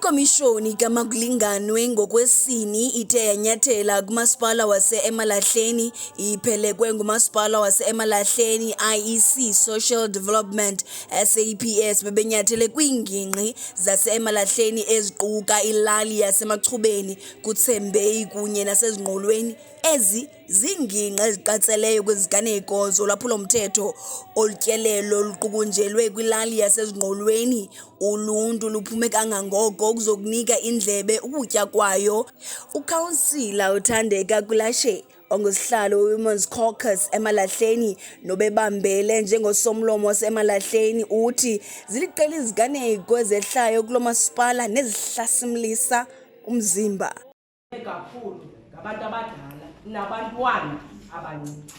Ikomishoni kamakulinganwe ngokwesini ithe yanyathela kumasipala wase Emalahleni ibiphelekwe ngumasipala wase Emalahleni IEC Social Development SAPS bebenyathele kwiingingqi zase Emalahleni eziquka ilali yaseMachubeni kuTsembeyi kunye nasezingqolweni. Ezi zingingqi eziqatseleyo kwiziganeko zolwaphulo mthetho olutyelelo luqukunjelwe kwilali yasezingqolweni. Uluntu luphume kangangoko ukuzokunika indlebe ukutya kwayo. Ukhansila uthandeka kulashe ongusihlalo we-Women's Caucus Emalahleni nobebambele njengosomlomo waseMalahleni uthi ziliqela iziganeko ezehlayo kulo masipala nezihlasimlisa umzimba. Kakhulu ngabantu abadala nabantwana abancinci.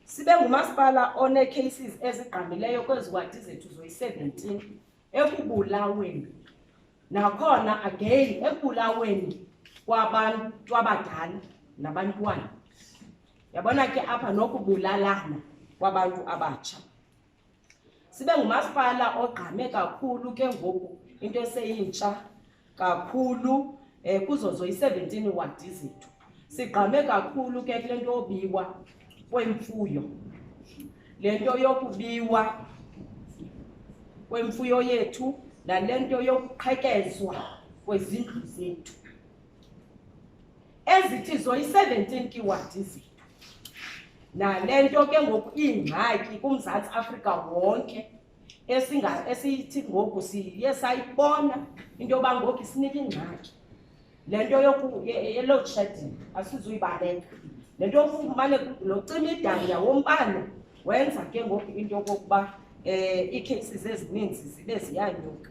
Sibe ngumasipala one-cases ezigqamileyo kwezi wadi zethu zoyi-17 ekubulaweni. Nakhona again ekubulaweni kwabantu abadala nabantwana. Yabona ke apha nokubulalana kwabantu abatsha. Sibe ngumasipala ogqame kakhulu ke ngoku into eseyintsha kakhulu kuzo zoyi-17 wadi zethu. Sigqame kakhulu ke kule nto yobiwa kwemfuyo. Le nto yokubiwa kwemfuyo yethu nale nto yokuqhekezwa kwezindlu zethu. Ezithi zoyi-17 kiwadi zethu. Nale nto ke ngoku ingxaki kuMzantsi Afrika wonke esithi ngoku siye sayibona into yoba ngoku isinika ingxaki. Le nto ye-load shedding asizuyibaleka. Le nto yofumane locima idanya wombane wenza ke ngoku into yokokuba ii-cases ezininzi zibe ziyanyuka.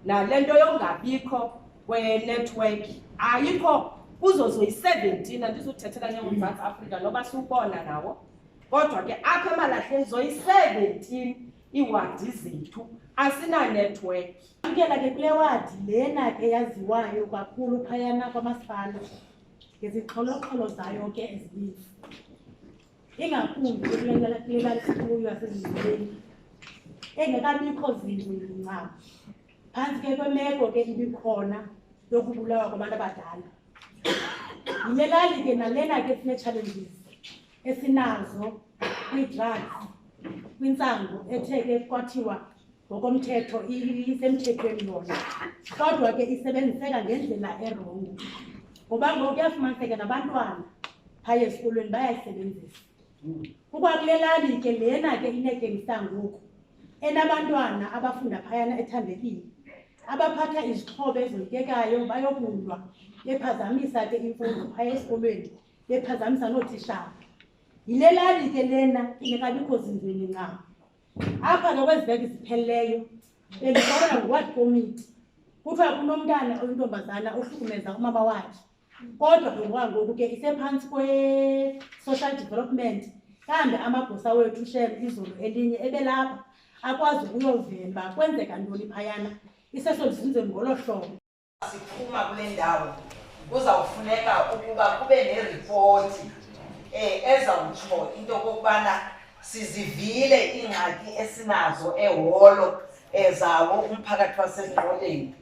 Nale nto yongabikho kwe-network ayikho kuzo zoyi-17 andizuthethela njengoMzantsi Afrika noba siwubona nawo. Kodwa ke apha Emalahleni zoyi-17 iiwadi zethu asinanetwork. Ukela ke kule wadi lena ke yaziwayo kakhulu phayana kwamasipala ngezixholo-xholo zayo ke ezininzi. Ingakumbi kule lali sikuyo yasezingqolweni engekabikho zindlu ncam. Phantsi ke kwemeko ke ibikhona yokubulawa kwabantu abadala. Yile lali ke nalena ke sine-challenges esinazo kwii-drugs, kwintsango ethe ke kwathiwa ngokomthetho isemthethweni yona, kodwa ke isebenziseka ngendlela erongo. Ngoba ngoku kuyafumaniseka nabantwana phaya esikolweni bayayisebenzisa. Kukwakule lali ke lena ke inegangster ngoku enabantwana abafunda phayana ethambekile, abaphatha izixhobo ezoyikekayo bayobulwa, bephazamisa ke imfundo phaya esikolweni, bephazamisa nootitshala. Yile lali ke lena ingekabikho zindlwini ncam. Apha ke kwezi veki zipheleleyo bendibona nguward committee kuthiwa kunomntana oyintombazana ohlukumeza umama wakhe, kodwa ngoku ke isephantsi kwe-social development. Kambe amagosa wethu shem izolo elinye ebelapha akwazi ukuyovimba kwenzeka ntoni phayana isesozindlweni ngolo hlobo. Siphuma kule ndawo kuzawufuneka ukuba kube neripoti ezawutsho into okokubana sizivile iingxaki esinazo eholo zawo umphakathi wasezingqolweni.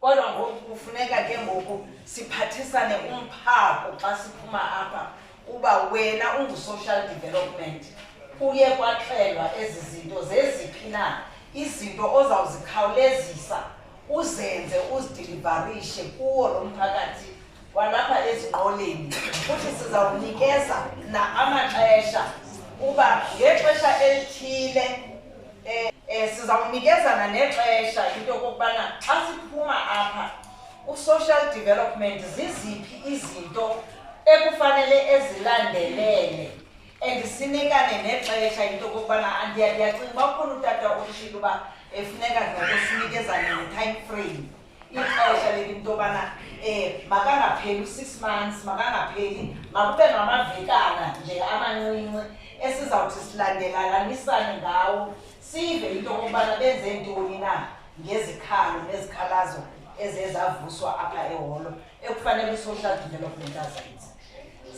Kodwa ngoku kufuneka ke ngoku siphathisane umphako xa siphuma apha uba wena ungu-social development kuye kwaxelwa ezi zinto zeziphi na izinto ozawuzikhawulezisa uzenze uzidilivarishe kuwo lo mphakathi walapha ezingqoleni. Futhi sizawunikeza na amaxesha uba ngexesha elithile sizawunikezana nexesha into yokokubana xa siphuma apha u-social development ziziphi izinto ekufanele ezilandelele and sinikane nexesha into yokokubana ndiyacinga uba ukhona utata otshile uba efuneka ngoku sinikezane ne-time frame. Ixesha leli into yobana makangapheli u-6 months, makangapheli makube ngamavekana nje amancinci esizawuthi silandelalanisane ngawo sive into yokokubana benze ntoni na ngezikhalo nezikhalazo ezezavuswa apha eholo ekufanele i-social development azenze.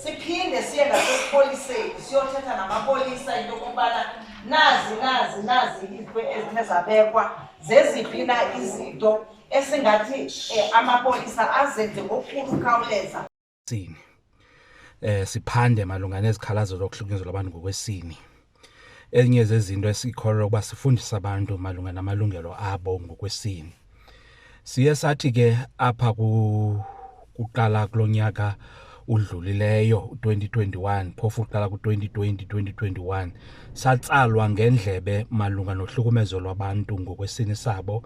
Siphinde siye ngasesipoliseni siyothetha namapolisa into yokokubana nazi izintwe ezithe zabekwa zeziphi na izinto esingathi amapolisa azenze ngokukhawuleza. Siphande malunga nezikhalazo zokuhlukunyezwa kwabantu ngokwesini. Enye zezinto esikholwa ukuba sifundisa abantu malunga namalungelo abo ngokwesini. Siye sathi ke apha kuqala kulonyaka udlulileyo 2021 phofu uqala ku2020 2021 satsalwa ngendlebe malunga nohlukumezo lwabantu ngokwesini sabo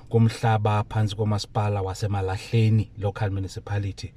kumhlaba phansi komasipala wase Emalahleni Local Municipality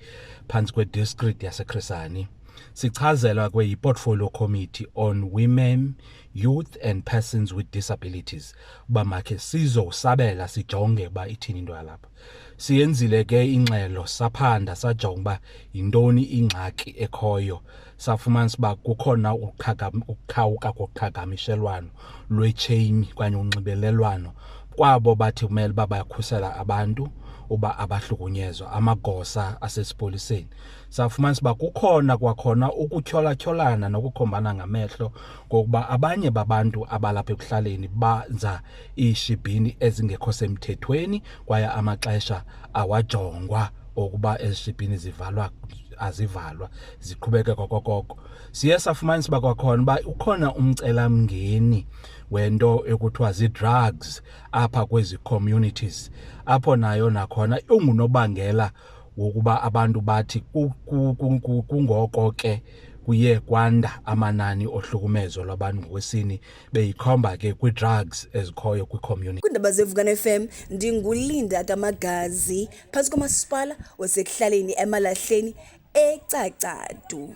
phansi kwedistrict yaseKrisani. Sichazelwa kweyi-Portfolio Committee on Women, Youth and Persons with Disabilities uba makhe sizosabela sijonge uba ithini into yalapha. Siyenzile ke ingxelo saphanda sajonga uba yintoni ingxaki ekhoyo. Safumanisa uba kukhona ukuqhawuka koqhagamishelwano lwechain kanye unxibelelwano kwabo bathi kumele uba bayakhusela abantu uba abahlukunyezwa amagosa asesipoliseni. Safumanisa uba kukhona kwakhona ukutyholatyholana nokukhombana ngamehlo ngokuba abanye babantu abalapha ekuhlaleni banza iishibhini ezingekho semthethweni kwaye amaxesha awajongwa okuba ezishibhini azivalwa ziqhubeke kokokoko. Siye safumanisa uba kwakhona uba ukhona umcelamngeni wento ekuthiwa zii-drugs apha kwezi communities apho nayo nakhona ungunobangela wokuba abantu bathi kungoko ke kuye kwanda amanani ohlukumezo lwabantu ngokwesini beyikhomba ke kwi-drugs ezikhoyo kwi-community. Kwiindaba zeVukane FM ndinguLinda Kamagazi phantsi komasipala wasekuhlaleni Emalahleni eCacadu.